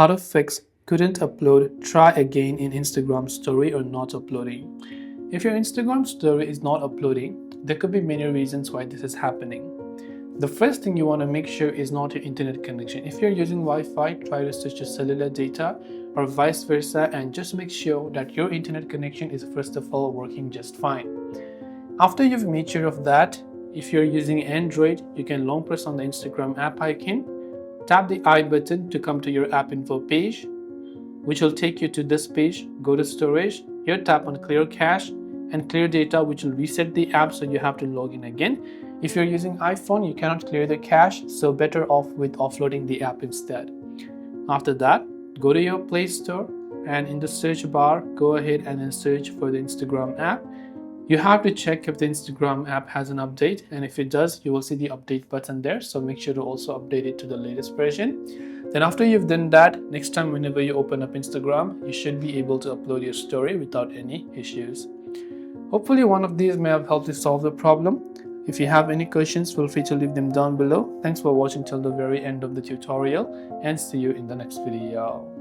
How to fix couldn't upload, try again in Instagram story or not uploading. If your Instagram story is not uploading, there could be many reasons why this is happening. The first thing you want to make sure is not your internet connection. If you're using Wi-Fi, try to switch to cellular data or vice versa, and just make sure that your internet connection is first of all working just fine. After you've made sure of that, if you're using Android, you can long press on the Instagram app icon, tap the I button to come to your app info page, which will take you to this page. Go to storage, here tap on clear cache and clear data, which will reset the app, so you have to log in again. If you're using iPhone, you cannot clear the cache, so better off with offloading the app instead. After that, go to your Play Store and in the search bar, go ahead and then search for the Instagram app. You have to check if the Instagram app has an update, and if it does, you will see the update button there, so make sure to also update it to the latest version. Then after you've done that, next time whenever you open up Instagram, you should be able to upload your story without any issues. Hopefully one of these may have helped you solve the problem. If you have any questions, feel free to leave them down below. Thanks for watching till the very end of the tutorial, and see you in the next video.